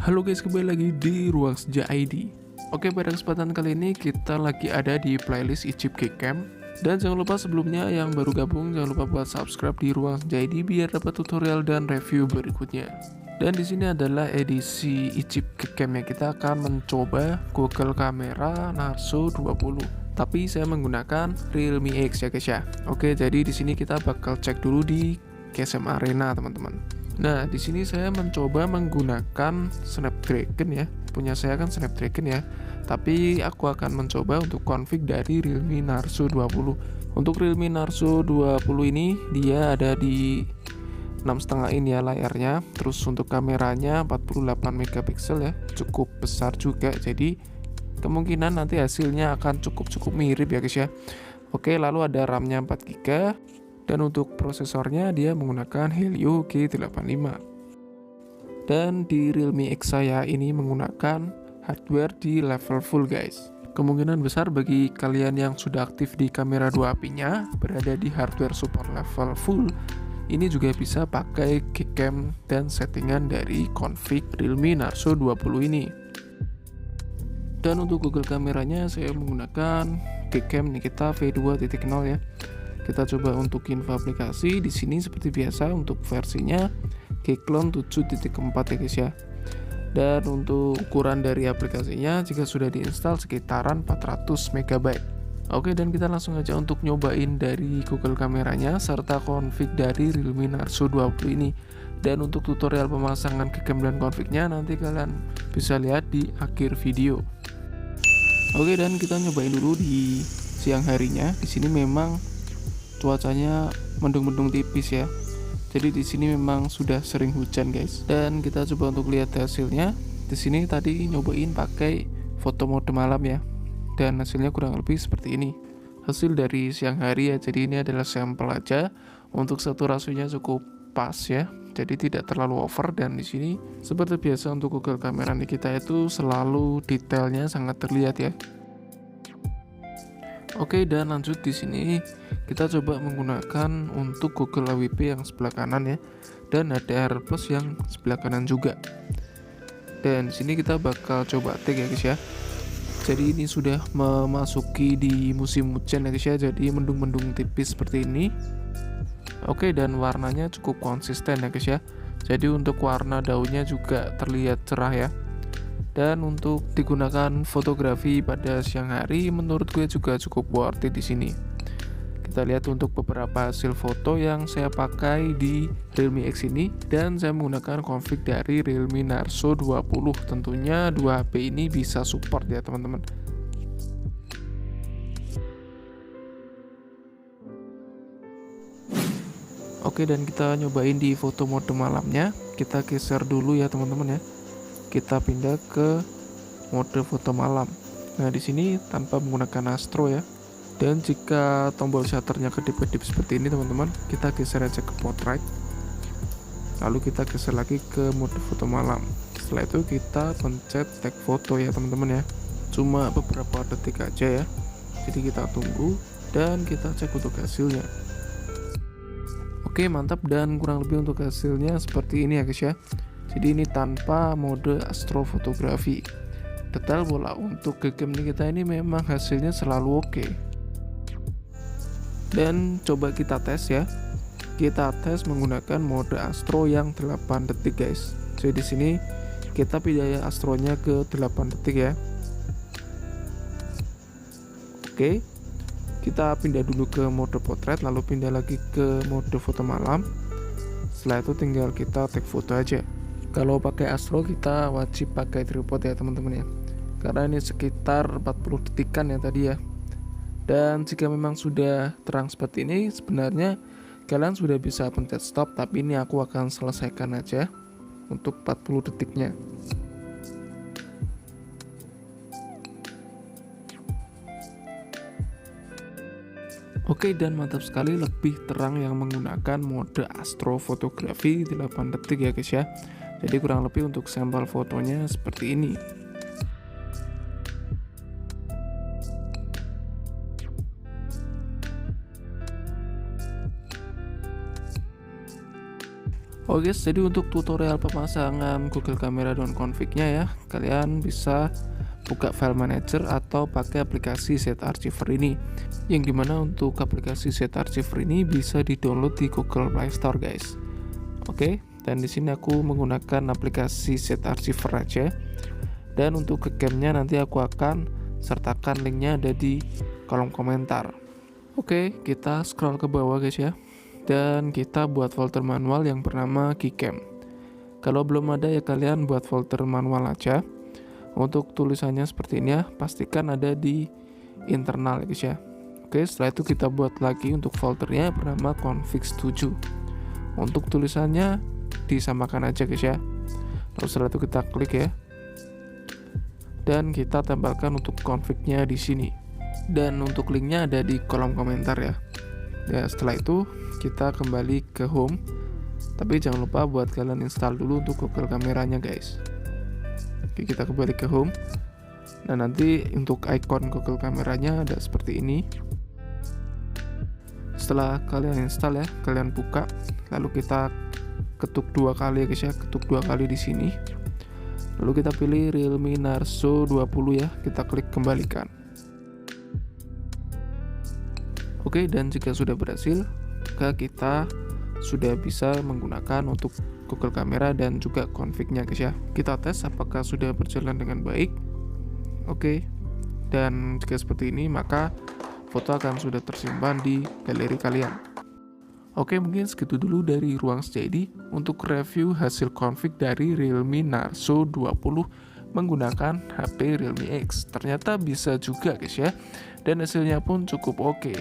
Halo guys, kembali lagi di Ruang Senja ID. Oke, pada kesempatan kali ini kita lagi ada di playlist Icip Gcam. Dan jangan lupa sebelumnya yang baru gabung jangan lupa buat subscribe di Ruang Senja ID biar dapat tutorial dan review berikutnya. Dan di sini adalah edisi Icip Gcam yang kita akan mencoba Google Camera Narzo 20. Tapi saya menggunakan Realme X ya guys ya. Oke, jadi di sini kita bakal cek dulu di GSM Arena teman-teman. Nah, di sini saya mencoba menggunakan Snapdragon ya. Punya saya kan Snapdragon ya. Tapi aku akan mencoba untuk config dari Realme Narzo 20. Untuk Realme Narzo 20 ini dia ada di 6,5 in ya layarnya. Terus untuk kameranya 48 megapiksel ya. Cukup besar juga. Jadi kemungkinan nanti hasilnya akan cukup mirip ya guys ya. Oke, lalu ada RAM-nya 4 GB. Dan untuk prosesornya dia menggunakan Helio G85. Dan di Realme X saya ini menggunakan hardware di level full guys. Kemungkinan besar bagi kalian yang sudah aktif di kamera 2AP-nya berada di hardware support level full, ini juga bisa pakai Gcam dan settingan dari config Realme Narzo 20 ini. Dan untuk Google kameranya saya menggunakan Gcam Nikita V2.0 ya. Kita coba untuk info aplikasi. Di sini seperti biasa untuk versinya G-Clone 7.4 ya guys ya. Dan untuk ukuran dari aplikasinya jika sudah diinstal sekitaran 400 MB. Oke, dan kita langsung aja untuk nyobain dari Google kameranya serta config dari Realme Narzo 20 ini. Dan untuk tutorial pemasangan Gcam dan confignya nanti kalian bisa lihat di akhir video. Oke, dan kita nyobain dulu di siang harinya. Di sini memang cuacanya mendung-mendung tipis ya. Jadi di sini memang sudah sering hujan guys. Dan kita coba untuk lihat hasilnya. Di sini tadi nyobain pakai foto mode malam ya. Dan hasilnya kurang lebih seperti ini. Hasil dari siang hari ya. Jadi ini adalah sampel aja. Untuk saturasinya cukup pas ya. Jadi tidak terlalu over, dan di sini seperti biasa untuk Google kamera kita itu selalu detailnya sangat terlihat ya. Oke, dan lanjut di sini kita coba menggunakan untuk Google AWP yang sebelah kanan ya, dan HDR Plus yang sebelah kanan juga. Dan di sini kita bakal coba take ya guys ya. Jadi ini sudah memasuki di musim hujan ya guys ya, jadi mendung-mendung tipis seperti ini. Oke, dan warnanya cukup konsisten ya guys ya. Jadi untuk warna daunnya juga terlihat cerah ya. Dan untuk digunakan fotografi pada siang hari menurut gue juga cukup worth it di sini. Kita lihat untuk beberapa hasil foto yang saya pakai di Realme X ini, dan saya menggunakan config dari Realme Narzo 20. Tentunya 2 HP ini bisa support ya teman-teman. Oke, dan kita nyobain di foto mode malamnya. Kita geser dulu ya teman-teman ya. Kita pindah ke mode foto malam. Nah, di sini tanpa menggunakan astro ya. Dan jika tombol shutternya kedip-kedip seperti ini teman-teman, kita geser aja ke portrait. Lalu kita geser lagi ke mode foto malam. Setelah itu kita pencet tag foto ya teman-teman ya. Cuma beberapa detik aja ya. Jadi kita tunggu dan kita cek untuk hasilnya. Oke, mantap, dan kurang lebih untuk hasilnya seperti ini ya guys ya. Jadi ini tanpa mode astrofotografi. Detail bola untuk Gcam kita ini memang hasilnya selalu oke. Dan coba kita tes ya. Kita tes menggunakan mode astro yang 8 detik guys. Jadi di sini kita pindah astronya ke 8 detik ya. Oke. Kita pindah dulu ke mode potret, lalu pindah lagi ke mode foto malam. Setelah itu tinggal kita take foto aja. Kalau pakai astro kita wajib pakai tripod ya teman-teman ya, karena ini sekitar 40 detikan ya tadi ya. Dan jika memang sudah terang seperti ini, sebenarnya kalian sudah bisa pencet stop, tapi ini aku akan selesaikan aja untuk 40 detiknya. Oke, dan mantap sekali, lebih terang yang menggunakan mode astrofotografi 8 detik ya guys ya. Jadi kurang lebih untuk sampel fotonya seperti ini. Oke guys, jadi untuk tutorial pemasangan Google Camera dan config-nya ya, kalian bisa buka file manager atau pakai aplikasi Set Archiver ini. Yang dimana untuk aplikasi Set Archiver ini bisa di-download di Google Play Store guys. Oke, dan di sini aku menggunakan aplikasi Set Archiver aja. Dan untuk gcam-nya nanti aku akan sertakan linknya ada di kolom komentar. Oke, kita scroll ke bawah guys ya. Dan kita buat folder manual yang bernama gcam. Kalau belum ada ya kalian buat folder manual aja. Untuk tulisannya seperti ini ya, pastikan ada di internal ya guys ya. Oke, setelah itu kita buat lagi untuk foldernya bernama config7. Untuk tulisannya disamakan aja guys ya. Lalu setelah itu kita klik ya. Dan kita tambahkan untuk config-nya di sini. Dan untuk linknya ada di kolom komentar ya. Ya, setelah itu kita kembali ke home. Tapi jangan lupa buat kalian install dulu untuk Google kameranya guys. Oke, kita kembali ke home. Nah, nanti untuk icon Google kameranya ada seperti ini. Setelah kalian install ya, kalian buka, lalu kita ketuk 2 kali ya guys ya, ketuk 2 kali di sini. Lalu kita pilih Realme Narzo 20 ya, kita klik kembalikan. Oke, dan jika sudah berhasil, maka kita sudah bisa menggunakan untuk Google Camera dan juga config-nya guys ya. Kita tes apakah sudah berjalan dengan baik. Oke, dan jika seperti ini maka foto akan sudah tersimpan di galeri kalian. Oke, mungkin segitu dulu dari Ruang JD untuk review hasil config dari Realme Narzo 20 menggunakan HP Realme X. Ternyata bisa juga guys ya, dan hasilnya pun cukup oke.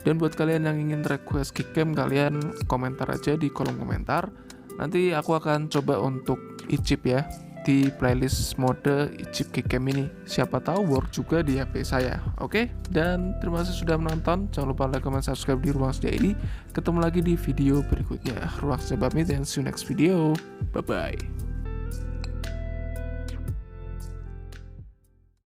Dan buat kalian yang ingin request gcam, kalian komentar aja di kolom komentar. Nanti aku akan coba untuk icip ya di playlist mode icip gcam ini. Siapa tahu work juga di HP saya. Oke, dan terima kasih sudah menonton. Jangan lupa like, comment, subscribe di Ruang JD. Ketemu lagi di video berikutnya. Ruang Pamit dan see you next video. Bye bye.